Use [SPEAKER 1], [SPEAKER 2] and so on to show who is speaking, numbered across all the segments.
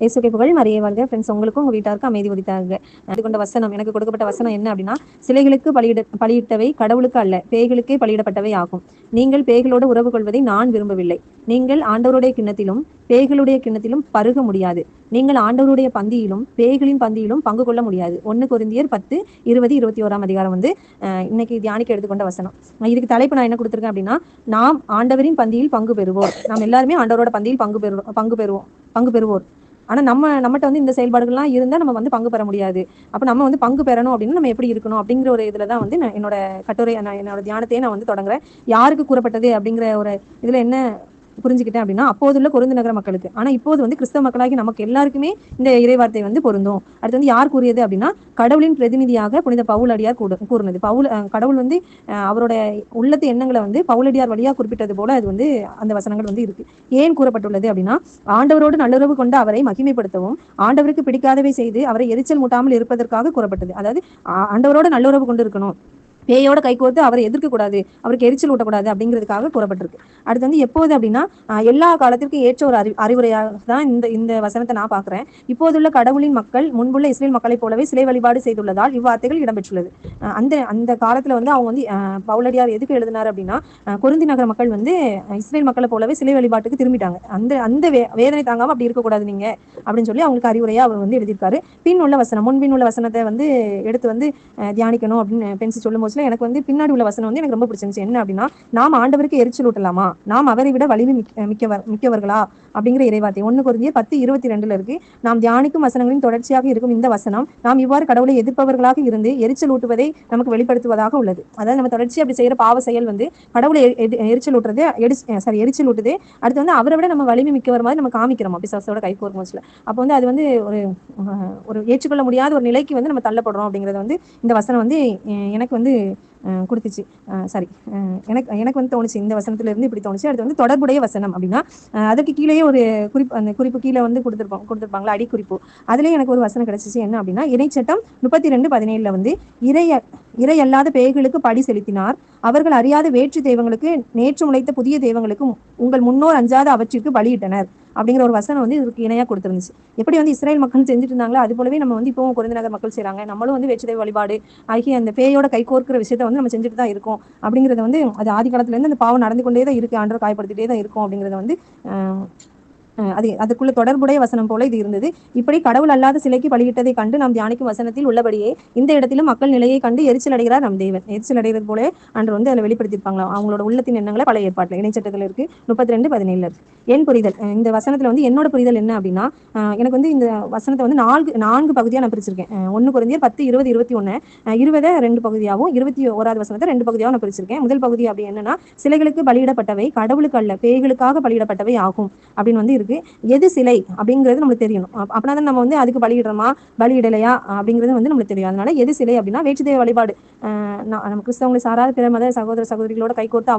[SPEAKER 1] இயேசுவுக்கே புகழ், மரியே வாழ்க. ஃப்ரெண்ட்ஸ், உங்களுக்கும் உங்க வீட்டாருக்கும் அமைதி உரித்தாக. கொண்ட வசனம், எனக்கு கொடுக்கப்பட்ட வசனம் என்ன அப்படின்னா, சிலைகளுக்கு பலியிட்டவை கடவுளுக்கு அல்ல, பேய்களுக்கே பலியிடப்பட்டவை ஆகும். நீங்கள் பேய்களோடு உறவு கொள்வதை நான் விரும்பவில்லை. நீங்கள் ஆண்டவருடைய கிண்ணத்திலும் பேய்களுடைய கிண்ணத்திலும் பருக முடியாது. நீங்கள் ஆண்டவருடைய பந்தியிலும் பேய்களின் பந்தியிலும் பங்கு கொள்ள முடியாது. 1 கொரிந்தியர் 10:20-21 அதிகாரம் வந்து இன்னைக்கு தியானிக்க எடுத்துக்கொண்ட வசனம். இதுக்கு தலைப்பு நான் என்ன கொடுத்துருக்கேன் அப்படின்னா, நாம் ஆண்டவரின் பந்தியில் பங்கு பெறுவோம். நாம் எல்லாருமே ஆண்டவரோட பந்தியில் பங்கு பெறுவோர். ஆனா நம்மகிட்ட வந்து இந்த செயல்பாடுகள்லாம் இருந்தா நம்ம வந்து பங்கு பெற முடியாது. அப்ப நம்ம வந்து பங்கு பெறணும் அப்படின்னு நம்ம எப்படி இருக்கணும் அப்படிங்கிற ஒரு இதுலதான் வந்து என்னோட கட்டுரை, என்னோட தியானத்தையே நான் வந்து தொடங்குறேன். யாருக்கு கூறப்பட்டது அப்படிங்கிற ஒரு இதுல என்ன புரிஞ்சுக்கிட்டேன் அப்படின்னா, அப்போதுள்ள கொரிந்து நகர மக்களுக்கு. ஆனா இப்போது வந்து கிறிஸ்தவ மக்களாகி நமக்கு எல்லாருக்குமே இந்த இறைவார்த்தை வந்து பொருந்தும். அடுத்து வந்து யார் கூறியது அப்படின்னா, கடவுளின் பிரதிநிதியாக புனித பவுலடியார் கூறினது. கடவுள் வந்து அவரோட உள்ளத்து எண்ணங்களை வந்து பவுலடியார் வழியா குறிப்பிட்டது போல அது வந்து அந்த வசனங்கள் வந்து இருக்கு. ஏன் கூறப்பட்டுள்ளது அப்படின்னா, ஆண்டவரோடு நல்லுறவு கொண்டு அவரை மகிமைப்படுத்தவும், ஆண்டவருக்கு பிடிக்காதவை செய்து அவரை எரிச்சல் மூட்டாமல் இருப்பதற்காக கூறப்பட்டது. அதாவது ஆண்டவரோட நல்லுறவு கொண்டு இருக்கணும், பேயோட கைகோர்த்து அவரை எதிர்க்க கூடாது, அவருக்கு எரிச்சல் ஊட்டக்கூடாது அப்படிங்கிறதுக்காக கூறப்பட்டிருக்கு. அடுத்து வந்து எப்போது அப்படின்னா, எல்லா காலத்திற்கும் ஏற்ற ஒரு அறிவுரையாக தான் இந்த வசனத்தை நான் பாக்குறேன். இப்போதுள்ள கடவுளின் மக்கள் முன்புள்ள இஸ்ரேல் மக்களை போலவே சிலை வழிபாடு செய்துள்ளதால் இவ்வார்த்தைகள் இடம்பெற்றுள்ளது. அந்த காலத்துல வந்து அவங்க வந்து பவுலடியார் எதுக்கு எழுதினார் அப்படின்னா, கொரிந்து நகர மக்கள் வந்து இஸ்ரேல் மக்களை போலவே சிலை வழிபாட்டுக்கு திரும்பிட்டாங்க. அந்த வேதனை தாங்காம அப்படி இருக்கக்கூடாது நீங்க அப்படின்னு சொல்லி அவங்களுக்கு அறிவுரையா அவர் வந்து எழுதியிருக்காரு. முன்பின் உள்ள வசனத்தை வந்து எடுத்து வந்து தியானிக்கணும் அப்படின்னு பென்சி சொல்லும் போதுல எனக்கு வந்து பின்னாடி உள்ள வசனம் வந்து எனக்கு ரொம்ப பிடிச்சிருந்துச்சு. என்ன அப்படின்னா, நாம் ஆண்டவருக்கு எரிச்சல் ஊட்டலாமா, நாம் அவரை விட வலிமை மிக்கவர்களா அப்படிங்கிற இறைவார்த்தை 1 கொரிந்தியர் 10:22 இருக்கு. நாம் தியானிக்கும் வசனங்களின் தொடர்ச்சியாக இருக்கும் இந்த வசனம் நாம் இவ்வாறு கடவுளை எதிர்ப்பவர்களாக இருந்து எரிச்சல் ஊட்டுவதை நமக்கு வெளிப்படுத்துவதாக உள்ளது. அதாவது நம்ம தொடர்ச்சி அப்படி செய்யற பாவ செயல் வந்து கடவுளை எரிச்சல் ஊட்டுறது, எரிச்சல் ஊட்டுது. அடுத்து வந்து அவரை விட நம்ம வலிமை மிக்கவர் மாதிரி நம்ம காமிக்கிறோம் பிசாசோட கை கோர்மோஸ்ல. அப்போ வந்து அது வந்து ஒரு ஏற்றுக்கொள்ள முடியாத ஒரு நிலைக்கு வந்து நம்ம தள்ளப்படுறோம் அப்படிங்கறத வந்து இந்த வசனம் வந்து எனக்கு வந்து கொடுத்துச்சு. சாரி, எனக்கு வந்து தோணுச்சு, இந்த வசனத்துல இருந்து இப்படி தோணுச்சு. அடுத்து வந்து தொடர்புடைய வசனம் அப்படின்னா, அதுக்கு கீழேயே ஒரு அந்த குறிப்பு கீழே வந்து கொடுத்துருப்பாங்களா அடிக்குறிப்பு. அதுலயே எனக்கு ஒரு வசனம் கிடைச்சிச்சு. என்ன அப்படின்னா, இறைச்சட்டம் 32:17 வந்து இறை அல்லாத பேய்களுக்கு படி செலுத்தினார், அவர்கள் அறியாத வேற்று தெய்வங்களுக்கு நேற்று முளைத்த புதிய தெய்வங்களுக்கு உங்கள் முன்னோர் அஞ்சாத அவற்றிற்கு பலியிட்டனர் அப்படிங்கிற ஒரு வசனம் வந்து இதுக்கு இணையா கொடுத்துருந்துச்சு. எப்படி வந்து இஸ்ரேல் மக்கள் செஞ்சுட்டு இருந்தாங்களோ அது போலவே நம்ம வந்து இப்போ கொரிந்து நகர் மக்கள் செய்றாங்க. நம்மளும் வந்து வேற்று தெய்வ வழிபாடு ஆகிய அந்த பேயோட கை கோர்க்கிற விஷயத்த வந்து நம்ம செஞ்சுட்டு தான் இருக்கோம். அப்படிங்கறத வந்து அது ஆதி காலத்துல இருந்து அந்த பாவம் நடந்து கொண்டே தான் இருக்கு, ஆண்டவர் காயப்படுத்திட்டே தான் இருக்கும் அப்படிங்கறத வந்து அதுக்குள்ள தொடர்புடைய வசனம் போல இது இருந்தது. இப்படி கடவுள் அல்லாத சிலைக்கு பலியிட்டதை கண்டு நாம் தியானிக்கும் வசனத்தில் உள்ளபடியே இந்த இடத்திலும் மக்கள் நிலையை கண்டு எரிச்சல் அடைகிறார் நம் தேவன். எரிச்சல் அடைகிறது போல அன்று வந்து அதில் வெளிப்படுத்திருப்பாங்களா அவங்களோட உள்ளத்தின் எண்ணங்களை பழைய ஏற்பாட்டில் இணைச்சட்டத்தில் இருக்கு 32:17 இருக்கு. என் புரிதல், இந்த வசனத்துல வந்து என்னோட புரிதல் என்ன அப்படின்னா, எனக்கு வந்து இந்த வசனத்தை வந்து நான்கு பகுதியா நான் பிரிச்சிருக்கேன். 1 கொரிந்தியர் 10:20-21 20 2 பகுதியாகவும் 21வது வசனத்தை 2 பகுதியாகவும் நான் பிரிச்சிருக்கேன். முதல் பகுதி அப்படி என்னன்னா, சிலைகளுக்கு பலியிடப்பட்டவை கடவுளுக்கு அல்ல பேய்களுக்காக பலியிடப்பட்டவை ஆகும் அப்படின்னு வந்து இருக்கு. எது சிலை அப்படிங்கிறது நம்மளுக்கு தெரியணும். அப்படின்னா நம்ம வந்து அதுக்கு பலியிடுறோமா பலியிடலையா அப்படிங்கிறது வந்து நம்மளுக்கு தெரியும். அதனால எது சிலை அப்படின்னா வேற்று தெய்வ வழிபாடு, நம்ம கிறிஸ்தவங்களை சாராத பிற மத சகோதர சகோதரிகளோட கைகோர்த்து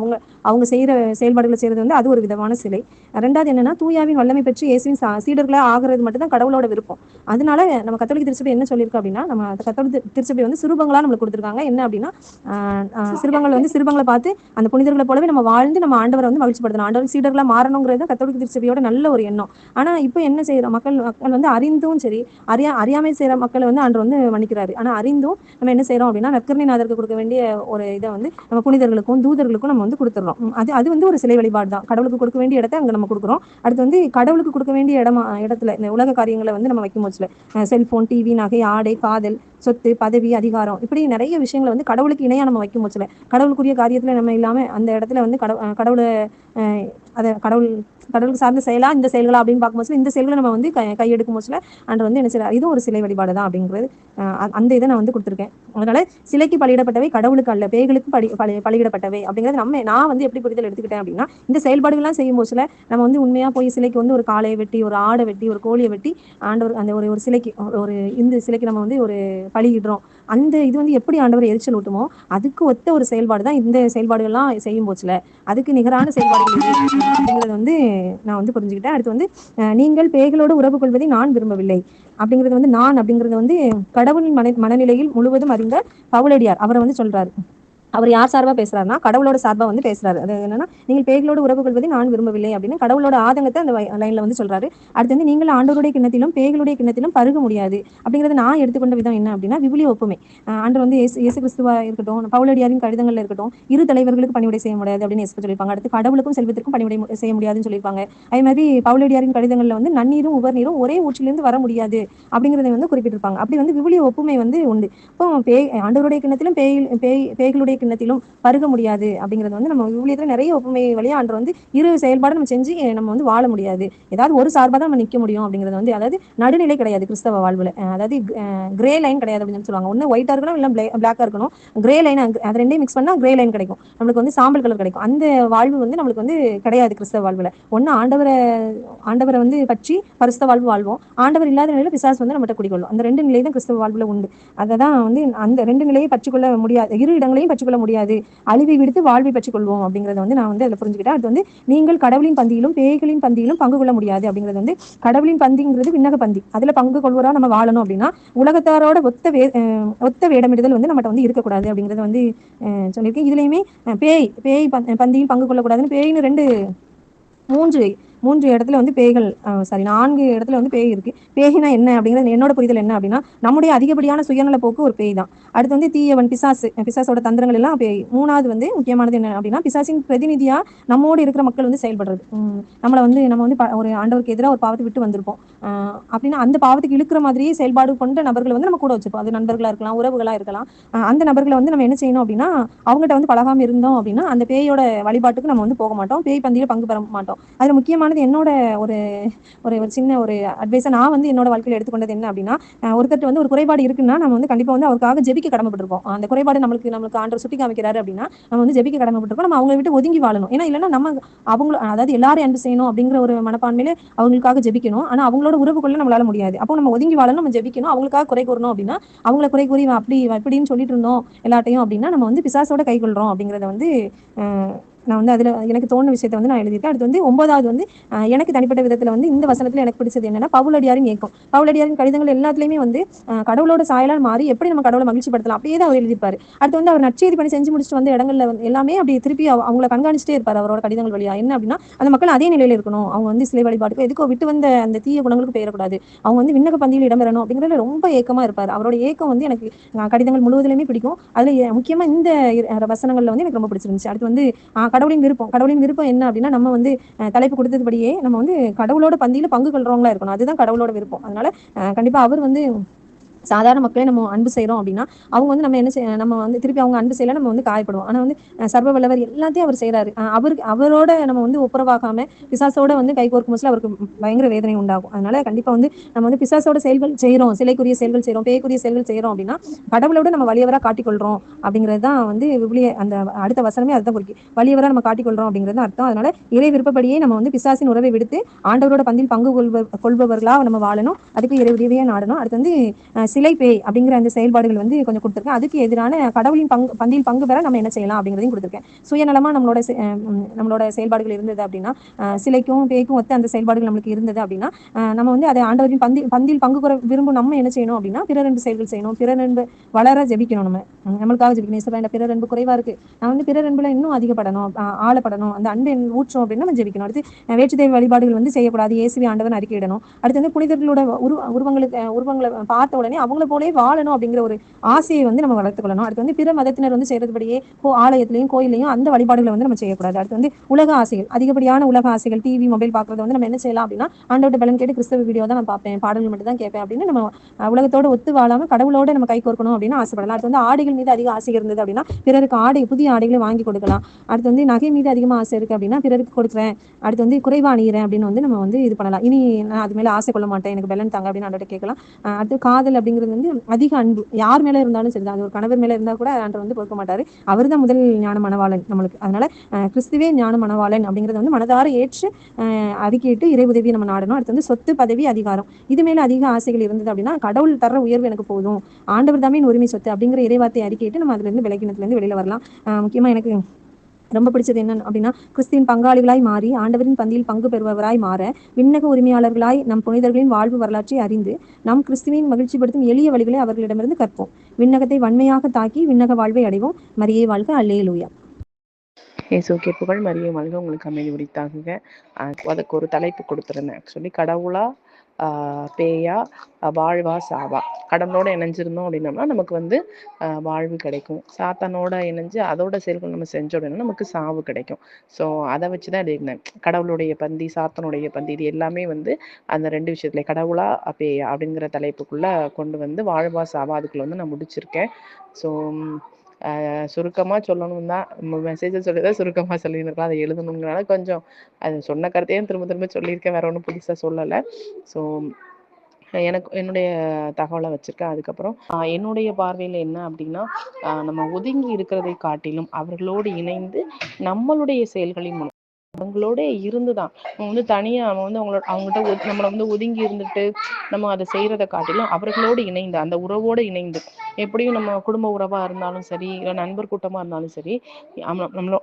[SPEAKER 1] அவங்க செய்யற செயல்பாடுகளை செய்யறது வந்து அது ஒரு விதமான சிலை. ரெண்டாவது என்னன்னா, தூயாவின் வல்லமை பெற்று இயேசுவின் சீடர்களா ஆகிறது மட்டும் தான் கடவுளோட விருப்பம். அதனால நம்ம கத்தோலிக்க திருச்சபை என்ன சொல்லியிருக்கு அப்படின்னா, நம்ம கத்தோலிக்க திருச்சபை வந்து சிறுபங்களா நம்மளுக்கு கொடுத்துருக்காங்க. என்ன அப்படின்னா, சிறுபங்கள் வந்து சிறுபங்களை பார்த்து அந்த புனிதர்களை போலவே நம்ம வாழ்ந்து நம்ம ஆண்டவரை வந்து மகிழ்ச்சிப்படுத்தணும், ஆண்டவர் சீடர்களா மாறணுங்கிறது கத்தோலிக்க திருச்சபையோட நல்ல ஒரு எண்ணம். ஆனா இப்போ என்ன செய்யறோம், மக்கள் வந்து அறிந்தும் சரி அறியாமை செய்யற மக்களை வந்து ஆண்டவர் வந்து மன்னிக்கிறாரு. ஆனா அறிந்தும் நம்ம என்ன செய்யறோம் அப்படின்னா, நற்கருணைநாதருக்கு கொடுக்க வேண்டிய ஒரு இதை வந்து நம்ம புனிதர்களுக்கும் தூதர்களுக்கும் நம்ம வந்து கொடுத்துறோம். அது வந்து ஒரு சிலை வழிபாடு தான். கடவுளுக்கு கொடுக்க வேண்டிய இடத்தை அங்க நம்ம கொடுக்குறோம். அடுத்து வந்து கடவுளுக்கு கொடுக்க வேண்டிய இடத்துல இந்த உலக காரியங்களை வந்து நம்ம வைக்கும் போச்சுல, செல்போன், டிவி, நகை, ஆடை, காதல், சொத்து, பதவி, அதிகாரம், இப்படி நிறைய விஷயங்களை வந்து கடவுளுக்கு இணையா நம்ம வைக்கும் போச்சுல, கடவுளுக்குரிய காரியத்துல நம்ம இல்லாம அந்த இடத்துல வந்து கடவுளை அதை கடவுளுக்கு சார்ந்த செயலா இந்த செயல்களா அப்படின்னு பார்க்கும்போது இந்த செயல்களை நம்ம வந்து கையெடுக்கும் போதுல அன்று வந்து என்ன செய்யலாம், இதுவும் ஒரு சிலை வழிபாடு தான் அப்படிங்கிறது அந்த இதை நான் வந்து கொடுத்துருக்கேன். அதனால சிலைக்கு பலியிடப்பட்டவை கடவுளுக்கு அல்ல பேய்களுக்கு பலியிடப்பட்டவை அப்படிங்கிறது நான் வந்து எப்படி புரிதல் எடுத்துக்கிட்டேன் அப்படின்னா, இந்த செயல்பாடுகள்லாம் செய்யும் போதுல நம்ம வந்து உண்மையா போய் சிலைக்கு வந்து ஒரு காளையை வெட்டி, ஒரு ஆடை வெட்டி, ஒரு கோழியை வெட்டி ஆண்டவர் அந்த ஒரு சிலைக்கு ஒரு இந்த சிலைக்கு நம்ம வந்து ஒரு பலியிடுறோம். அந்த இது வந்து எப்படி ஆண்டவர் எரிச்சல் ஊட்டுமோ அதுக்கு ஒத்த ஒரு செயல்பாடு தான் இந்த செயல்பாடுகள்லாம் செய்யும் போச்சுல, அதுக்கு நிகரான செயல்பாடுகள் அப்படிங்கிறது வந்து நான் வந்து புரிஞ்சுக்கிட்டேன். அடுத்து வந்து நீங்கள் பேய்களோடு உறவு கொள்வதை நான் விரும்பவில்லை அப்படிங்கிறது வந்து நான் அப்படிங்கிறது வந்து கடவுளின் மனநிலையில் முழுவதும் அறிந்த பவுலடியார் அவரை வந்து சொல்றாரு. அவர் யார் சார்பா பேசுறாருன்னா கடவுளோட சார்பா வந்து பேசுறாரு. அது என்னன்னா, நீங்கள் பேய்களோடு உறவு கொள்வதை நான் விரும்பவில்லை அப்படின்னு கடவுளோட ஆதங்கத்தை அந்த லைன்ல வந்து சொல்றாரு. அடுத்து வந்து நீங்கள் ஆண்டவருடைய கிண்ணத்திலும் பேய்களுடைய கிண்ணத்திலும் பருக முடியாது அப்படிங்கறத நான் எடுத்துக்கொண்ட விதம் என்ன அப்படின்னா விவிலிய ஒப்புமை. ஆண்டவர் வந்து இயேசு கிறிஸ்துவா இருக்கட்டும், பவுலடியாரின் கடிதங்கள்ல இருக்கட்டும், இரு தலைவர்களுக்கு பணிவிடை செய்ய முடியாது அப்படின்னு இயேசு சொல்லியிருப்பாங்க. அடுத்து கடவுளுக்கும் செல்வத்திற்கும் பணிவிடை செய்ய முடியாதுன்னு சொல்லியிருப்பாங்க. அதே மாதிரி பவுலடியாரின் கடிதங்கள்ல வந்து நன்னீரும் உபர்நீரும் ஒரே ஊற்றிலிருந்து வர முடியாது அப்படிங்கறத வந்து குறிப்பிட்டிருப்பாங்க. அப்படி வந்து விவிலிய ஒப்புமை வந்து உண்டு. இப்போ ஆண்டவருடைய கிண்ணத்திலும் பேய்களுடைய கிண்ணத்திலும் பருக முடியாது அப்படிங்கிறது வந்து நம்ம விவிலியத்துல நிறைய ஒப்புமை வழியா ஆண்டவர் வந்து இரு செயல்பாடு நம்ம செஞ்சு நம்ம வந்து வாழ முடியாது. ஏதாவது ஒரு சார்பா தான் நம்ம நிக்க முடியும் அப்படிங்கிறது வந்து, அதாவது நடுநிலை கிடையாது கிறிஸ்தவ வாழ்வுல. அதாவது கிரே லைன் கிடையாது அப்படின்னு சொல்லுவாங்க. ஒண்ணு ஒயிட்டா இருக்கணும், இல்ல பிளாக்கா இருக்கணும். கிரே லைன் அது ரெண்டையும் மிக்ஸ் பண்ணா கிரே லைன் கிடைக்கும். நம்மளுக்கு வந்து சாம்பல் கலர் கிடைக்கும். அந்த வாழ்வு வந்து நம்மளுக்கு வந்து கிடையாது கிறிஸ்தவ வாழ்வுல. ஒண்ணு ஆண்டவரை வந்து பற்றி பரிசுத்த வாழ்வு வாழ்வோம். ஆண்டவர் இல்லாத நிலையில பிசாசு வந்து நம்மகிட்ட குடிக்கொள்ளும். அந்த ரெண்டு நிலை தான் கிறிஸ்தவ வாழ்வுல உண்டு. அததான் வந்து அந்த ரெண்டு நிலையை பற்றிக்கொள்ள முடியாது, இரு இடங்களையும் பற்றிக்கொள்ள முடியாது, அழிவை விடுத்து வாழ்வை பற்றிக் கொள்வோம் அப்படிங்கறத வந்து நான் வந்து அதில் புரிஞ்சுக்கிட்டேன். அது வந்து நீங்கள் கடவுளின் பந்தியிலும் பேய்களின் பந்தியிலும் பங்கு கொள்ள முடியாது அப்படிங்கிறது வந்து, கடவுளின் பந்திங்கிறது விண்ணக பந்தி, அதுல பங்கு கொள்வரா நம்ம வாழணும் அப்படின்னா உலகத்தாரோட ஒத்த வேடமிடுதல் வந்து நம்மகிட்ட வந்து இருக்கக்கூடாது அப்படிங்கறத வந்து சொல்லியிருக்கேன். இதுலயுமே பேய் பந்தியில் பங்கு கொள்ளக்கூடாதுன்னு பேயின்னு மூன்று மூன்று இடத்துல வந்து பேய்கள், சாரி 4 இடத்துல வந்து பேய் இருக்கு. பேய்னா என்ன அப்படிங்கிறது என்னோட புரிதல் என்ன அப்படின்னா, நம்முடைய அதிகப்படியான சுயநல போக்கு ஒரு பேய் தான். அடுத்து வந்து தீயவன் பிசாசோட தந்திரங்கள் எல்லாம் பேய். மூணாவது வந்து முக்கியமானது என்ன அப்படின்னா, பிசாசின் பிரதிநிதியா நம்மோடு இருக்கிற மக்கள் வந்து செயல்படுறது. நம்ம வந்து ஒரு ஆண்டவருக்கு எதிராக ஒரு பாவத்தை விட்டு வந்திருப்போம் அப்படின்னா, அந்த பாவத்துக்கு இழுக்கிற மாதிரியே செயல்பாடு கொண்ட நபர்களை வந்து நம்ம கூட வச்சிருப்போம். அது நண்பர்களா இருக்கலாம், உறவுகளா இருக்கலாம். அந்த நபர்களை வந்து நம்ம என்ன செய்யணும் அப்படின்னா, அவங்ககிட்ட வந்து பழகாம இருந்தோம் அப்படின்னா அந்த பேயோட வழிபாட்டுக்கு நம்ம வந்து போக மாட்டோம், பேய் பந்தியில பங்கு பெற மாட்டோம். அதுல முக்கியமானது என்னோட ஒரு ஒரு சின்ன ஒரு அட்வைஸை நான் வந்து என்னோட வாழ்க்கையில் எடுத்துக்கொண்டது என்ன அப்படின்னா, ஒருத்தர் வந்து ஒரு குறைபாடு இருக்குன்னா நம்ம வந்து கண்டிப்பா வந்து அவருக்காக ஜெபிக்க கடமைப்பட்டிருக்கோம். அந்த குறைபாடு நம்மளுக்கு ஆண்டவர் சுட்டி காமிக்கிறாரு அப்படின்னா நம்ம வந்து ஜெபிக்க கடமைப்பட்டிருக்கோம். நம்ம அவங்களை விட்டு ஒதுங்கி வாழணும். ஏன்னா இல்லைன்னா நம்ம அவங்க, அதாவது எல்லாரும் அன்பு செய்யணும் அப்படிங்கிற ஒரு மனப்பான்மையில அவங்களுக்காக ஜெபிக்கணும். ஆனா அவங்களோட உறவு கொள்ள நம்மளால முடியாது. அப்போ நம்ம ஒதுங்கி வாழணும், நம்ம ஜெபிக்கணும். அவங்களுக்காக குறை கூறணும் அப்படின்னா அவங்கள குறை கூறி அப்படி இப்படின்னு சொல்லிட்டு இருந்தோம் எல்லாட்டையும் அப்படின்னா நம்ம வந்து பிசாசோட கை கொள்றோம் அப்படிங்கறத வந்து நான் வந்து அதுல எனக்கு தோணுன விஷயத்தை வந்து நான் எழுதியிருக்கேன். அடுத்து வந்து 9வது வந்து எனக்கு தனிப்பட்ட விதத்துல வந்து இந்த வசனத்துல எனக்கு பிடிச்சது என்னன்னா, பவுலடியாரின் ஏக்கம். பவுலடியாரின் கடிதங்கள் எல்லாத்துலயுமே வந்து கடவுளோட சாயலால் மாறி எப்படி நம்ம கடவுளை மகிழ்ச்சிப்படுத்தலாம் அப்படியே தான் அவர் எழுதியிருப்பாரு. அடுத்து வந்து அவர் நற்செய்தி பணி செஞ்சு முடிச்சுட்டு வந்த இடங்கள்ல வந்து எல்லாமே அப்படி திருப்பி அவங்கள கண்காணிச்சுட்டே இருப்பாரு அவரோட கடிதங்கள் வழியா. என்ன அப்படின்னா, அந்த மக்கள் அதே நிலையில இருக்கணும், அவங்க வந்து சிலை வழிபாட்டுக்கு எதுக்கோ விட்டு வந்த அந்த தீய குணங்களுக்கு பெயரக்கூடாது, அவங்க வந்து விண்ணக பந்தியில் இடம்பெறணும் அப்படிங்கிறதுல ரொம்ப ஏக்கமா இருப்பாரு. அவரோட ஏக்கம் வந்து எனக்கு கடிதங்கள் முழுவதிலுமே பிடிக்கும். அதுல முக்கியமா இந்த வசனங்கள்ல வந்து எனக்கு ரொம்ப பிடிச்சிருந்துச்சு. அடுத்து வந்து கடவுளின் விருப்பம் என்ன அப்படின்னா, நம்ம வந்து தலைப்பு கொடுத்ததுபடியே நம்ம வந்து கடவுளோட பந்தியில பங்கு கொள்றவங்களா இருக்கணும். அதுதான் கடவுளோட விருப்பம். அதனால கண்டிப்பா அவர் வந்து சாதாரண மக்களே நம்ம அன்பு செய்யறோம் அப்படின்னா அவங்க வந்து நம்ம வந்து திருப்பி அவங்க அன்பு செய்யல நம்ம வந்து காயப்படுவோம். ஆனா வந்து சர்வ வல்லவர் எல்லாத்தையும் அவர் செய்யறாரு. அவரோட நம்ம வந்து ஒப்புரவாகாம பிசாசோட வந்து கைகோர்க்கும் போது அவருக்கு பயங்கர வேதனை உண்டாகும். அதனால கண்டிப்பா வந்து நம்ம வந்து பிசாசோட செயல்கள் செய்யறோம், சிலைக்குரிய செயல்கள் செய்யறோம், பேய்க்குரிய செயல்கள் செய்யறோம் அப்படின்னா கடவுளோட நம்ம வலியவரா காட்டிக்கொள்றோம் அப்படிங்கிறது தான் வந்து அந்த அடுத்த வசனமே அதுதான் குறிக்கும். வலியவரா நம்ம காட்டிக்கொள்றோம் அப்படிங்கிறது அர்த்தம். அதனால இறை விருப்பப்படியே நம்ம வந்து பிசாசின் உறவை விடுத்து ஆண்டவரோட பந்தில் பங்கு கொள்பவர்களா நம்ம வாழணும். அதுக்கு இறை உதவியே நாடணும். அடுத்து வந்து சிலை பேய் அப்படிங்கிற அந்த செயல்பாடுகள் வந்து கொஞ்சம் கொடுத்துருக்கேன். அதுக்கு எதிரான கடவுளின் பந்தியில் பங்கு பெற நம்ம என்ன செய்யலாம் அப்படிங்கிறதையும் கொடுத்துருக்கேன். சுயநலமா நம்மளோட செயல்பாடுகள் இருந்தது அப்படின்னா, சிலைக்கும் பேய்க்கும் ஒத்த அந்த செயல்பாடுகள் நம்மளுக்கு இருந்தது அப்படின்னா நம்ம வந்து அதை ஆண்டவரின் பந்தியில் பங்கு பெற விரும்பும் நம்ம என்ன செய்யணும் அப்படின்னா பிறரன்பு செயல்கள் செய்யணும், பிறரன்பு வளர ஜெபிக்கணும். நம்மளுக்காக ஜெபிக்கணும். பிறரன்பு குறைவா இருக்கு, நான் வந்து பிறரன்புல இன்னும் அதிகப்படணும், ஆழப்படணும், அந்த அன்பை ஊற்றும் அப்படின்னு நம்ம ஜெபிக்கணும். அடுத்து வேற்றுதெய்வ வழிபாடுகள் வந்து செய்யக்கூடாது, இயேசுவை ஆண்டவன் அறிக்கையிடணும். அடுத்து வந்து புனிதர்களோட உருவங்களை பார்த்த உடனே அவங்கள போலே வாழணும் அப்படிங்கிற ஒரு ஆசையை வந்து நம்ம வளர்த்துக்கொள்ளணும். அடுத்து வந்து பிற மதத்தினர் வந்து செய்யறதுபடியே ஆலயத்திலையும் கோயிலையும் அந்த வழிபாடுகளை வந்து நம்ம செய்யக்கூடாது. அடுத்து வந்து உலக ஆசைகள், அதிகப்படியான உலக ஆசைகள், டிவி மொபைல் பார்க்கறத வந்து நம்ம என்ன செய்யலாம் அப்படின்னா, ஆண்டோட பலன் கேட்டு கிறிஸ்தவ வீடியோ தான் நான் பார்ப்பேன், பாடல்கள் மட்டும் தான் கேட்பேன் அப்படின்னு நம்ம உலகத்தோட ஒத்து வாழாம கடவுளோட நம்ம கை கோர்க்கணும் அப்படின்னு ஆசைப்படலாம். அடுத்து வந்து ஆடைகள் மீது அதிக ஆசை இருந்தது அப்படின்னா பிறருக்கு புதிய ஆடைகளை வாங்கி கொடுக்கலாம். அடுத்து வந்து நகை மீது அதிகமா ஆசை இருக்கு அப்படின்னா பிறருக்கு கொடுக்குறேன், அடுத்து வந்து குறைவா அணிகிறேன் அப்படின்னு வந்து நம்ம வந்து இது பண்ணலாம். இனி நான் அது மேல ஆசை கொள்ள மாட்டேன், எனக்கு பலன் தாங்க அப்படின்னு ஆண்டோட கேட்கலாம். அடுத்து காதல் அப்படிங்கிறது வந்து அதிக அன்பு யார் மேல இருந்தாலும் சரிதான், அது ஒரு கணவர் மேல இருந்தா கூட ஆண்டவர் வந்து பொறுக்க மாட்டாரு. அவர் தான் முதல் ஞான மணவாளன் நம்மளுக்கு. அதனால கிறிஸ்துவே ஞான மணவாளன் அப்படிங்கறத வந்து மனதார ஏற்று அறிக்கையிட்டு இறை உதவியை நம்ம நாடணும். அடுத்து வந்து சொத்து, பதவி, அதிகாரம் இது மேல அதிக ஆசைகள் இருந்தது அப்படின்னா கடவுள் தர்ற உயர்வு எனக்கு போதும், ஆண்டவர் தாமே உரிமை சொத்து அப்படிங்கிற இறைவார்த்தை அறிக்கையிட்டு நம்ம அதுல இருந்து விலகினத்துல இருந்து வெளியில வரலாம். முக்கியமா எனக்கு ரொம்ப பிடிச்சது என்ன அப்படின்னா, கிறிஸ்துவின் பங்காளிகளாய் மாறி ஆண்டவரின் பந்தியில் பங்கு பெறுபவராய் மாற, விண்ணக உரிமையாளர்களாய் நம் புனிதர்களின் வாழ்வு வரலாற்றை அறிந்து நம் கிறிஸ்துவின் மகிழ்ச்சிப்படுத்தும் எளிய வழிகளை அவர்களிடமிருந்து கற்போம். விண்ணகத்தை வன்மையாக தாக்கி விண்ணக வாழ்வை அடைவோம். மரியே வாழ்க. அல்லேலூயா.
[SPEAKER 2] இயேசுவுக்கே புகழ், மரியே வாழ்க. உங்களுக்கு அமைதி உரித்தாகுங்க. அதுக்கு ஒரு தலைப்பு கொடுத்துருந்தேன். ஆக்சுவலி கடவுளா பேயா, வாழ்வா சாவா. கடவுளோட இணைஞ்சிருந்தோம் அப்படின்னோம்னா நமக்கு வந்து வாழ்வு கிடைக்கும். சாத்தானோட இணைஞ்சு அதோட செயல்கள் நம்ம செஞ்சோம் அப்படின்னா நமக்கு சாவு கிடைக்கும். ஸோ அதை வச்சு தான் எழுதினேன். கடவுளுடைய பந்தி, சாத்தானுடைய பந்தி, இது எல்லாமே வந்து அந்த 2 விஷயத்துல கடவுளா பேயா அப்படிங்கிற தலைப்புக்குள்ள கொண்டு வந்து வாழ்வா சாவா அதுக்குள்ள வந்து நான் முடிச்சிருக்கேன். ஸோ சுருக்கமாக சொல்லணும் தான், மெசேஜை சொல்லி தான் சுருக்கமாக சொல்லியிருக்கலாம். அதை எழுதணுங்கிறனால கொஞ்சம் அது சொன்ன கருத்தையும் திரும்ப திரும்ப சொல்லியிருக்கேன். வேற ஒன்றும் புதுசாக சொல்லலை. ஸோ எனக்கு என்னுடைய தகவலை வச்சுருக்கேன். அதுக்கப்புறம் என்னுடைய பார்வையில் என்ன அப்படின்னா, நம்ம ஒதுங்கி இருக்கிறதை காட்டிலும் அவர்களோடு இணைந்து நம்மளுடைய செயல்களின் மூலம் அவங்களோட இருந்துதான் நம்ம வந்து தனியாக நம்ம வந்து அவங்கள்ட்ட நம்மளை வந்து ஒதுங்கி இருந்துட்டு நம்ம அதை செய்கிறத காட்டிலும் அவர்களோடு இணைந்து அந்த உறவோடு இணைந்து, எப்படியும் நம்ம குடும்ப உறவாக இருந்தாலும் சரி, இல்லை நண்பர் கூட்டமாக இருந்தாலும் சரி,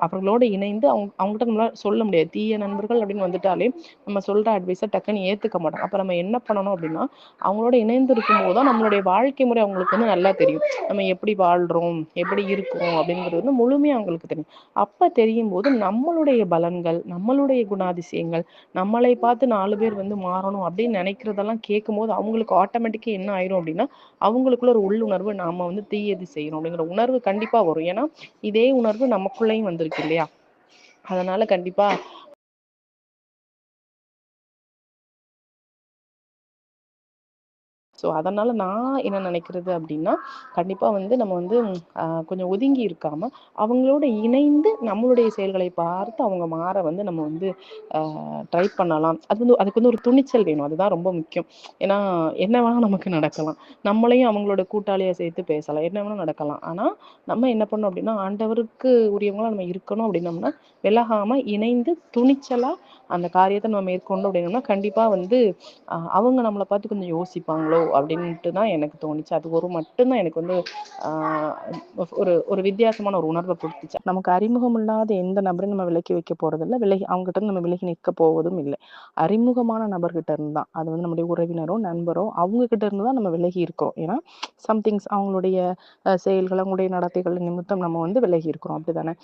[SPEAKER 2] அவர்களோடு இணைந்து அவங்ககிட்ட நம்மளால சொல்ல முடியாது. தீய நண்பர்கள் அப்படின்னு வந்துட்டாலே நம்ம சொல்கிற அட்வைஸை டக்குன்னு ஏற்றுக்க மாட்டோம். அப்போ நம்ம என்ன பண்ணணும் அப்படின்னா, அவங்களோட இணைந்து இருக்கும்போது தான் நம்மளுடைய வாழ்க்கை முறை அவங்களுக்கு வந்து நல்லா தெரியும். நம்ம எப்படி வாழ்கிறோம், எப்படி இருக்கிறோம் அப்படிங்கிறது வந்து முழுமையாக அவங்களுக்கு தெரியும். அப்போ தெரியும் போது நம்மளுடைய பலன்கள், நம்மளுடைய குணாதிசயங்கள், நம்மளை பார்த்து 4 பேர் வந்து மாறணும் அப்படின்னு நினைக்கிறதெல்லாம் கேட்கும்போது அவங்களுக்கு ஆட்டோமேட்டிக்காக என்ன ஆயிரும் அப்படின்னா, அவங்களுக்குள்ள ஒரு உள்ளுணர்வு நாம வந்து தீயது செய்யணும் அப்படிங்கிற உணர்வு கண்டிப்பா வரும். ஏன்னா இதே உணர்வு நமக்குள்ளேயும் வந்திருக்கு இல்லையா? அதனால கண்டிப்பா ஸோ அதனால் நான் என்ன நினைக்கிறது அப்படின்னா, கண்டிப்பாக வந்து நம்ம வந்து கொஞ்சம் ஒதுங்கி இருக்காமல் அவங்களோட இணைந்து நம்மளுடைய செயல்களை பார்த்து அவங்க மாற வந்து நம்ம வந்து ட்ரை பண்ணலாம். அதுக்கு வந்து ஒரு துணிச்சல் வேணும். அதுதான் ரொம்ப முக்கியம். ஏன்னா என்ன வேணால் நமக்கு நடக்கலாம். நம்மளையும் அவங்களோட கூட்டாளியாக சேர்த்து பேசலாம். என்ன வேணால் நடக்கலாம். ஆனால் நம்ம என்ன பண்ணணும் அப்படின்னா, ஆண்டவருக்கு உரியவங்களாக நம்ம இருக்கணும் அப்படின்னோம்னா, விலகாமல் இணைந்து துணிச்சலாக அந்த காரியத்தை நம்ம மேற்கொண்டோம் அப்படின்னோம்னா, கண்டிப்பாக வந்து அவங்க நம்மளை பார்த்து கொஞ்சம் யோசிப்பாங்களோ அப்படின்ட்டு தான் எனக்கு தோணுச்சு. அது மட்டும்தான் எனக்கு வந்து ஒரு வித்தியாசமான ஒரு உணர்வை கொடுத்துச்சு. நமக்கு அறிமுகம் இல்லாத எந்த நபரையும் நம்ம விலக்கி வைக்க போறதில்லை. அவங்ககிட்ட நம்ம விலகி நிற்க போவதும் இல்லை. அறிமுகமான நபர்கிட்ட இருந்து தான், அது வந்து நம்முடைய உறவினரோ நண்பரோ அவங்க கிட்ட இருந்து தான் நம்ம விலகி இருக்கோம். ஏன்னா சம்திங்ஸ் அவங்களுடைய செயல்கள், அவங்களுடைய நடத்தைகள் நிமித்தம் நம்ம வந்து விலகி இருக்கிறோம். அப்படிதானே?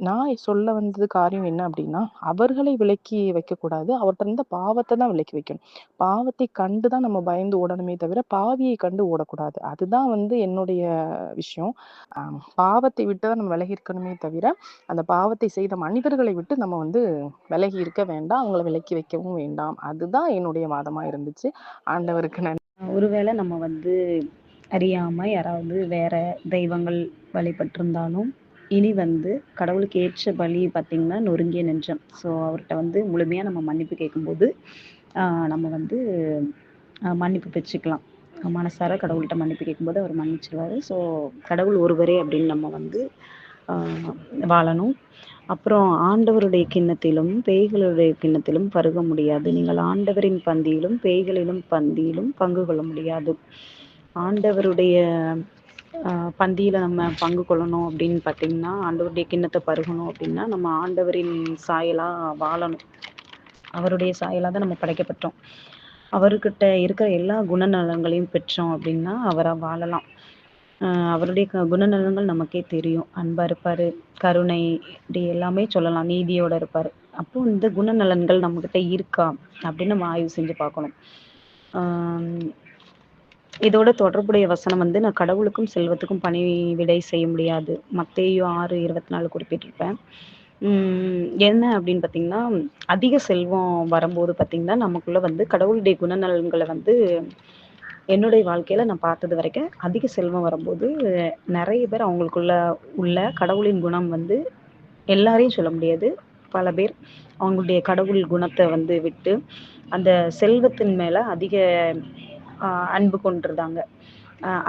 [SPEAKER 2] நான் சொல்ல வந்தது காரியம் என்ன அப்படின்னா, அவர்களை விலக்கி வைக்கக்கூடாது, அவர்கிட்ட இருந்த பாவத்தை தான் விலக்கி வைக்கணும். பாவத்தை கண்டு தான் நம்ம பயந்து ஓடணுமே தவிர பாவியை கண்டு ஓடக்கூடாது. அதுதான் வந்து என்னுடைய விஷயம். பாவத்தை விட்டு தான் நம்ம விலகி இருக்கணுமே தவிர அந்த பாவத்தை செய்த மனிதர்களை விட்டு நம்ம வந்து விலகி இருக்க வேண்டாம், அவங்கள விலக்கி வைக்கவும் வேண்டாம். அதுதான் என்னுடைய வாதமா இருந்துச்சு. ஆண்டவருக்கு நன்றி.
[SPEAKER 3] ஒருவேளை நம்ம வந்து அறியாம யாராவது வேற தெய்வங்கள் வழிபட்டிருந்தாலும், இனி வந்து கடவுளுக்கு ஏற்ற பலி பார்த்தீங்கன்னா நொறுங்கிய நெஞ்சம். ஸோ அவர்கிட்ட வந்து முழுமையா நம்ம மன்னிப்பு கேட்கும்போது நம்ம வந்து மன்னிப்பு பெற்றுக்கலாம். மனசார கடவுள்கிட்ட மன்னிப்பு கேட்கும்போது அவர் மன்னிச்சிருவாரு. ஸோ கடவுள் ஒருவரே அப்படின்னு நம்ம வந்து வாழணும். அப்புறம் ஆண்டவருடைய கிண்ணத்திலும் பேய்களுடைய கிண்ணத்திலும் பருக முடியாது. நீங்கள் ஆண்டவரின் பந்தியிலும் பேய்களிலும் பந்தியிலும் பங்கு கொள்ள முடியாது. ஆண்டவருடைய பந்தியில நம்ம பங்கு கொள்ளணும் அப்படின்னு பார்த்தீங்கன்னா, ஆண்டவருடைய கிண்ணத்தை பருகணும் அப்படின்னா நம்ம ஆண்டவரின் சாயலா வாழணும். அவருடைய சாயலா தான் நம்ம படைக்கப்பட்டோம். அவர்கிட்ட இருக்கிற எல்லா குணநலங்களையும் பெற்றோம் அப்படின்னா அவரா வாழலாம். அவருடைய குணநலங்கள் நமக்கே தெரியும். அன்பா இருப்பாரு, கருணை, இப்படி எல்லாமே சொல்லலாம். நீதியோட இருப்பாரு. அப்போ இந்த குணநலன்கள் நம்மகிட்ட இருக்கா அப்படின்னு நம்ம ஆய்வு செஞ்சு பார்க்கணும். இதோட தொடர்புடைய வசனம் வந்து, நான் கடவுளுக்கும் செல்வத்துக்கும் பணிவிடை செய்ய முடியாது, மத்தேயு 6:24 குறிப்பிட்டிருப்பேன். என்ன அப்படின்னு பார்த்தீங்கன்னா, அதிக செல்வம் வரும்போது பார்த்தீங்கன்னா நமக்குள்ள வந்து கடவுளுடைய குணநலன்களை வந்து என்னுடைய வாழ்க்கையில நான் பார்த்தது வரைக்கும் அதிக செல்வம் வரும்போது நிறைய பேர் அவங்களுக்குள்ள உள்ள கடவுளின் குணம் வந்து, எல்லாரையும் சொல்ல முடியாது, பல பேர் அவங்களுடைய கடவுள் குணத்தை வந்து விட்டு அந்த செல்வத்தின் மேல அதிக அன்பு கொண்டிருந்தாங்க.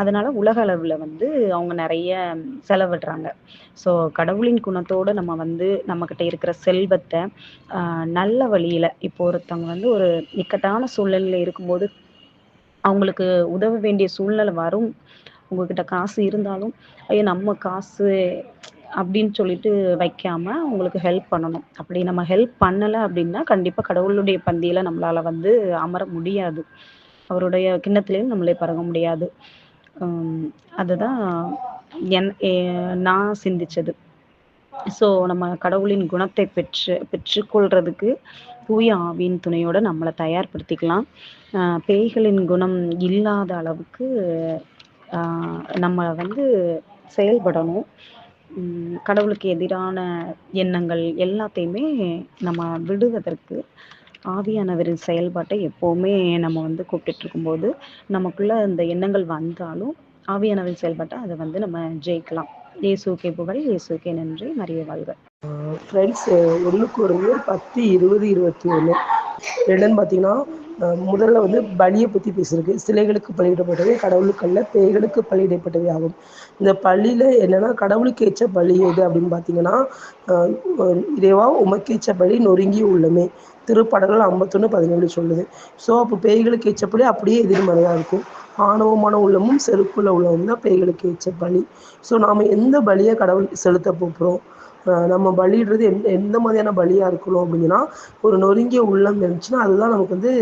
[SPEAKER 3] அதனால உலக அளவுல வந்து அவங்க நிறைய செலவிடுறாங்க. ஸோ கடவுளின் குணத்தோட நம்ம வந்து நம்மக்கிட்ட இருக்கிற செல்வத்தை நல்ல வழியில, இப்போ ஒருத்தவங்க வந்து ஒரு இக்கட்டான சூழ்நிலையில இருக்கும்போது அவங்களுக்கு உதவ வேண்டிய சூழ்நிலை வரும். உங்ககிட்ட காசு இருந்தாலும், ஐயோ நம்ம காசு அப்படின்னு சொல்லிட்டு வைக்காம உங்களுக்கு ஹெல்ப் பண்ணணும். அப்படி நம்ம ஹெல்ப் பண்ணலை அப்படின்னா கண்டிப்பா கடவுளுடைய பந்தியில நம்மளால வந்து அமர முடியாது. அவருடைய கிண்ணத்திலையும் நம்மளே பருக முடியாது. ஹம் அதுதான் நான் சிந்திச்சது. ஸோ நம்ம கடவுளின் குணத்தை பெற்றுக்கொள்றதுக்கு தூய ஆவியின் துணையோட நம்மளை தயார்படுத்திக்கலாம். பேய்களின் குணம் இல்லாத அளவுக்கு நம்ம வந்து செயல்படணும். கடவுளுக்கு எதிரான எண்ணங்கள் எல்லாத்தையுமே நம்ம விடுவதற்கு ஆவியானவரின் செயல்பாட்டை எப்போவுமே நம்ம வந்து கூப்பிட்டுட்டு இருக்கும்போது நமக்குள்ள இந்த எண்ணங்கள் வந்தாலும் ஆவியானவரின் செயல்பாட்டை அதை வந்து நம்ம ஜெயிக்கலாம். இயேசுவுக்கே புகழ், இயேசுவுக்கே நன்றி, மரியே வாழ்க.
[SPEAKER 4] ஃப்ரெண்ட்ஸ், 1 கொரிந்தியர் 10, 20, 21 என்னன்னு பார்த்தீங்கன்னா, முதல்ல வந்து பலியை பற்றி பேசியிருக்கு. சிலைகளுக்கு பலியிடப்பட்டவை கடவுளுக்கு அல்ல, பேய்களுக்கு பலியிடப்பட்டவை ஆகும். இந்த பலியில் என்னன்னா, கடவுளுக்கு ஏற்ற பலி எது அப்படின்னு பார்த்தீங்கன்னா, இறைவா உமக்கேற்ற பலி நொறுங்கி உள்ளமே, திருப்பாடல்கள் 51:17 சொல்லுது. ஸோ அப்போ பேய்களுக்கு ஏற்ற பலி அப்படியே எதிர்மறையாக இருக்கும். ஆணவமான உள்ளமும் செருக்குள்ள உள்ளமும் தான் பேய்களுக்கு ஏற்ற பலி. ஸோ நாம் எந்த பலியை கடவுளுக்கு செலுத்த போகிறோம், நம்ம பலியிடுறது எந்த மாதிரியான பலியாக இருக்கணும் அப்படின்னா, ஒரு நொறுங்கிய உள்ளம் இருந்துச்சுன்னா அதுதான் நமக்கு வந்து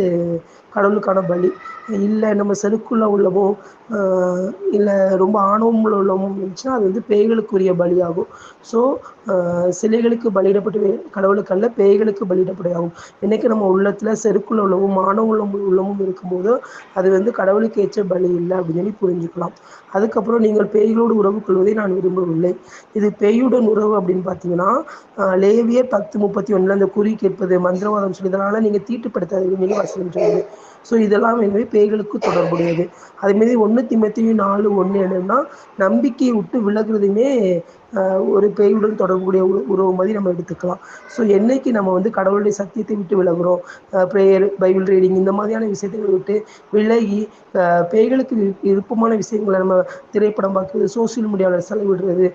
[SPEAKER 4] கடவுளுக்கான பலி. இல்லை நம்ம செருக்குள்ள உள்ளமோ இல்லை ரொம்ப ஆணவம் உள்ளமும் இருந்துச்சுன்னா அது வந்து பேய்களுக்குரிய பலியாகும். ஸோ சிலைகளுக்கு பலியிடப்பட்டு கடவுளுக்கு அல்ல, பேய்களுக்கு பலியிடப்படையாகும். என்றைக்கு நம்ம உள்ளத்தில் செருக்குள்ள உள்ளமும் ஆணவ உள்ளமும் இருக்கும்போது அது வந்து கடவுளுக்கு ஏற்ற பலி இல்லை அப்படின்னு சொல்லி புரிஞ்சுக்கலாம். அதுக்கப்புறம் நீங்கள் பேய்களோடு உறவு கொள்வதை நான் விரும்பவில்லை. இது பேயுடன் உறவு அப்படின்னு பார்த்தீங்கன்னா, லேவியர் 10:31 அந்த குறி கேட்பது மந்திரவாதம் சொல்லி இதனால நீங்கள் தீட்டுப்படுத்தாதீங்கன்னு சொல்லி வசனம் சொல்லுது. ஸோ இதெல்லாம் வந்து பேய்களுக்கு தொடர்புடையது. அதேமாரி 1 தீமோத்தேயு 4:1 என்னன்னா, நம்பிக்கையை விட்டு விலகுறதுமே ஒரு பேயுடன் தொடர்புடைய உறவு மாதிரி நம்ம எடுத்துக்கலாம். ஸோ என்னைக்கு நம்ம வந்து கடவுளுடைய சத்தியத்தை விட்டு விலகுறோம், ப்ரேயர், பைபிள் ரீடிங் இந்த மாதிரியான விஷயத்தை விட்டு விலகி பேய்களுக்கு விருப்பமான விஷயங்களை நம்ம திரைப்படம் பார்க்குறது, சோசியல் மீடியாவில் செலவிடுறது,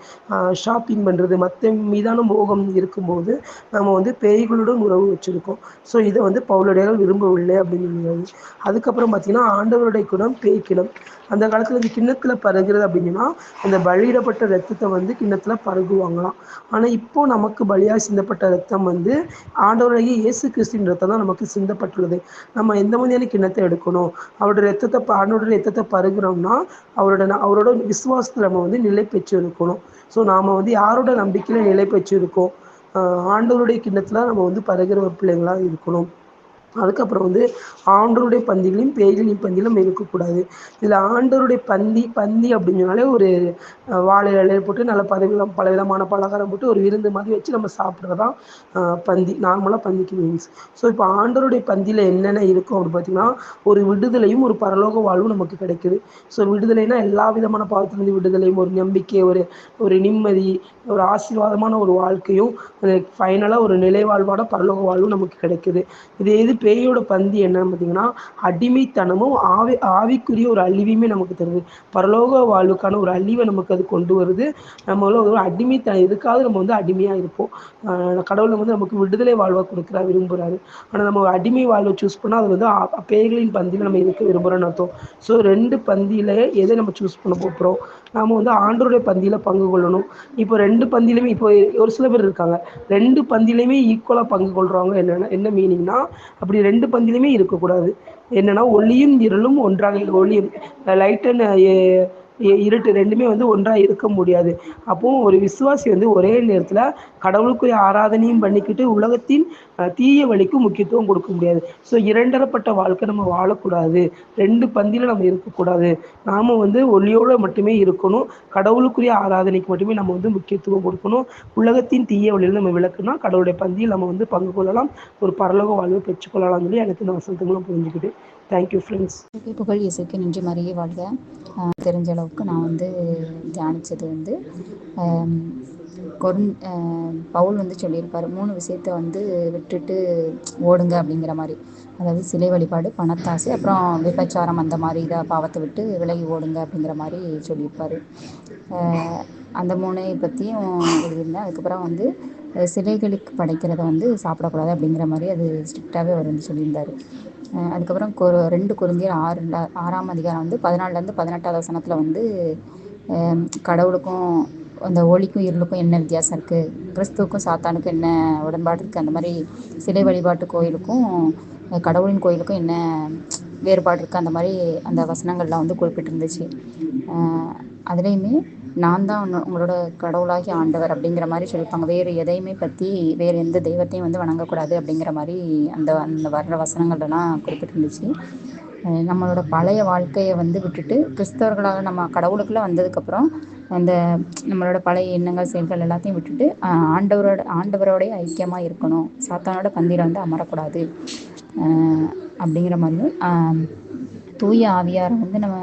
[SPEAKER 4] ஷாப்பிங் பண்ணுறது, மற்ற மீதான மோகம் இருக்கும்போது நம்ம வந்து பேய்களுடன் உறவு வச்சுருக்கோம். ஸோ இதை வந்து பவுலடியார்கள் விரும்பவில்லை அப்படின்னு. அதுக்கப்புறம் பார்த்திங்கன்னா, ஆண்டவருடைய குணம் பேய் கிணம். அந்த காலத்தில் இந்த கிண்ணத்தில் பருகிறது அப்படின்னா அந்த பலியிடப்பட்ட ரத்தத்தை வந்து கிண்ணத்தில் பருகுவாங்களாம். ஆனால் இப்போ நமக்கு பலியாக சிந்தப்பட்ட ரத்தம் வந்து ஆண்டவருடைய இயேசு கிறிஸ்துவின் ரத்தம் தான் நமக்கு சிந்தப்பட்டுள்ளது. நம்ம எந்த மாதிரியான கிண்ணத்தை எடுக்கணும், ஆண்டோட ரத்தத்தை பருகிறோம்னா அவரோட விசுவாசத்தில் நம்ம வந்து நிலை பெற்று இருக்கணும். ஸோ நாம் வந்து யாரோட நம்பிக்கையில் நிலை பெற்று இருக்கோம், ஆண்டவருடைய கிண்ணத்தில் நம்ம வந்து பருகிற ஒரு பிள்ளைங்களாக இருக்கணும். அதுக்கப்புறம் வந்து ஆண்டவருடைய பந்திகளையும் பேய்களின் பந்தியிலும் இருக்கக்கூடாது. இதில் ஆண்டவருடைய பந்தி அப்படின்னு சொன்னாலே ஒரு வாழை இலையை போட்டு நல்ல பலவிதமான பலகாரம் போட்டு ஒரு விருந்து மாதிரி வச்சு நம்ம சாப்பிட்றதான் பந்தி. நார்மலாக பந்திக்கு மீன்ஸ். ஸோ இப்போ ஆண்டவருடைய பந்தியில் என்னென்ன இருக்கும் அப்படின்னு பார்த்தீங்கன்னா, ஒரு விடுதலையும் ஒரு பரலோக வாழ்வும் நமக்கு கிடைக்குது. ஸோ விடுதலைனா எல்லா விதமான பாவத்திலிருந்து விடுதலையும், ஒரு நம்பிக்கை, ஒரு நிம்மதி, ஒரு ஆசீர்வாதமான ஒரு வாழ்க்கையும், ஃபைனலாக ஒரு நிலை வாழ்வான பரலோக வாழ்வும் நமக்கு கிடைக்குது. இது பேயோட பந்தி என்னன்னு பார்த்தீங்கன்னா, அடிமைத்தனமும் ஆவிக்குரிய ஒரு அழிவையுமே நமக்கு தருது. பரலோக வாழ்வுக்கான ஒரு அழிவை நமக்கு அது கொண்டு வருது. நம்மள ஒரு அடிமைத்தனம் எதுக்காவது நம்ம வந்து அடிமையாக இருப்போம். கடவுள் வந்து நமக்கு விடுதலை வாழ்வை கொடுக்குறா விரும்புகிறாரு. ஆனால் நம்ம ஒரு அடிமை வாழ்வை சூஸ் பண்ணால் அது வந்து பேய்களின் பந்தியில் நம்ம இருக்க விரும்புகிறோன்னு அர்த்தம். ஸோ 2 பந்தியில் எதை நம்ம சூஸ் பண்ண போகிறோம், நாம் வந்து ஆண்டவருடைய பந்தியில் பங்கு கொள்ளணும். இப்போ 2 பந்தியிலுமே இப்போ ஒரு சில பேர் இருக்காங்க 2 பந்தியிலையுமே ஈக்குவலாக பங்கு கொள்கிறவங்க. என்ன மீனிங்னா, அப்படி 2 பந்திலையுமே இருக்கக்கூடாது. என்னன்னா, ஒளியும் இருளும் ஒன்றாக, ஒளியும் லைட் அண்ட் இருட்டு ரெண்டுமே வந்து ஒன்றாக இருக்க முடியாது. அப்போது ஒரு விசுவாசி வந்து ஒரே நேரத்தில் கடவுளுக்குரிய ஆராதனையும் பண்ணிக்கிட்டு உலகத்தின் தீய வழிக்கு முக்கியத்துவம் கொடுக்க முடியாது. ஸோ இரண்டரப்பட்ட வாழ்க்கை நம்ம வாழக்கூடாது. 2 பந்தியில் நம்ம இருக்கக்கூடாது. நாம் வந்து ஒளியோடு மட்டுமே இருக்கணும். கடவுளுக்குரிய ஆராதனைக்கு மட்டுமே நம்ம வந்து முக்கியத்துவம் கொடுக்கணும். உலகத்தின் தீய வழியில் நம்ம விளக்குனா கடவுளுடைய பந்தியில் நம்ம வந்து பங்கு கொள்ளலாம், ஒரு பரலோக வாழ்வை பெற்றுக்கொள்ளலாம்னு சொல்லி எனக்கு இந்த வசனத்துங்களும் புரிஞ்சுக்கிட்டு. Thank you friends.
[SPEAKER 5] புகழ் இயேசுவுக்கே நன்றி, மரியே வாழ்க. தெரிஞ்ச அளவுக்கு நான் வந்து தியானித்தது வந்து பவுல் வந்து சொல்லியிருப்பார், 3 விஷயத்த வந்து விட்டுட்டு ஓடுங்க அப்படிங்கிற மாதிரி. அதாவது சிலை வழிபாடு, பணத்தாசை, அப்புறம் விபச்சாரம், அந்த மாதிரி பாவத்தை விட்டு விலகி ஓடுங்க அப்படிங்கிற மாதிரி சொல்லியிருப்பார். அந்த 3 பற்றியும் எழுதியிருந்தேன். அதுக்கப்புறம் வந்து சிலைகளுக்கு படைக்கிறத வந்து சாப்பிடக்கூடாது அப்படிங்கிற மாதிரி அது ஸ்ட்ரிக்டாகவே அவர் வந்து சொல்லியிருந்தார். அதுக்கப்புறம் 2 கொரிந்தியர் 6ஆம் அதிகாரம் வந்து 14-18 வசனத்தில் வந்து கடவுளுக்கும் அந்த ஒளிக்கும் இருளுக்கும் என்ன வித்தியாசம் இருக்குது, கிறிஸ்துவுக்கும் சாத்தானுக்கும் என்ன உடன்பாடு இருக்குது, அந்த மாதிரி சிலை வழிபாட்டு கோயிலுக்கும் கடவுளின் கோயிலுக்கும் என்ன வேறுபாடு இருக்குது, அந்த மாதிரி அந்த வசனங்கள்லாம் வந்து குறிப்பிட்டிருந்துச்சு. அதுலேயுமே நான் தான் உங்களோட கடவுளாகிய ஆண்டவர் அப்படிங்கிற மாதிரி சொல்லியிருப்பாங்க. வேறு எதையுமே பற்றி வேறு எந்த தெய்வத்தையும் வந்து வணங்கக்கூடாது அப்படிங்கிற மாதிரி அந்த அந்த வர்ற வசனங்கள்லாம் குறிப்பிட்டிருந்துச்சு. நம்மளோட பழைய வாழ்க்கையை வந்து விட்டுட்டு கிறிஸ்தவர்களாக நம்ம கடவுளுக்குள்ளே வந்ததுக்கப்புறம் அந்த நம்மளோட பழைய எண்ணங்கள் செயல்கள் எல்லாத்தையும் விட்டுட்டு ஆண்டவரோடைய ஐக்கியமாக இருக்கணும், சாத்தானோட பந்தியில் வந்து அமரக்கூடாது அப்படிங்கிற மாதிரியும் தூய ஆவியாரை வந்து நம்ம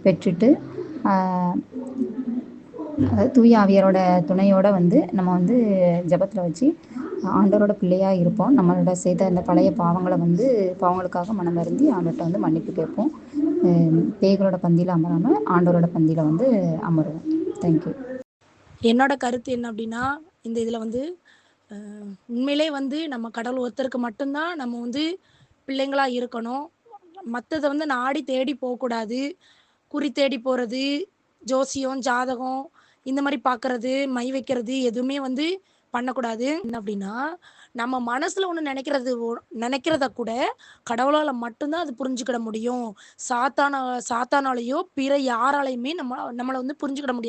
[SPEAKER 5] பெற்றுட்டு அதாவது தூய ஆவியாரோட துணையோட வந்து நம்ம வந்து ஜெபத்தில் வச்சு ஆண்டவரோட பிள்ளையாக இருப்போம். நம்மளோட செய்த அந்த பழைய பாவங்களுக்காக மனம் வருந்தி ஆண்டவர்கிட்ட வந்து மன்னிப்பு கேட்போம். பேய்களோட பந்தியில் அமராமல் ஆண்டவரோட பந்தியில் வந்து அமருவோம். தேங்க்யூ.
[SPEAKER 6] என்னோட கருத்து என்ன அப்படின்னா, இந்த இதில் வந்து உண்மையிலே வந்து நம்ம கடவுள் ஒருத்தருக்கு மட்டும்தான் நம்ம வந்து பிள்ளைங்களா இருக்கணும். மற்றதை வந்து நாடி தேடி போகக்கூடாது. குறி தேடி போகிறது, ஜோசியம், ஜாதகம் இந்த மாதிரி பார்க்கறது, மை வைக்கிறது எதுவுமே வந்து பண்ணக்கூடாது. என்ன அப்படின்னா, நம்ம மனசில் ஒன்று நினைக்கிறத கூட கடவுளால் மட்டும்தான் அது புரிஞ்சுக்கிட முடியும். சாத்தானாலேயோ பிற யாராலையுமே நம்மளை வந்து புரிஞ்சுக்கிட முடியாது.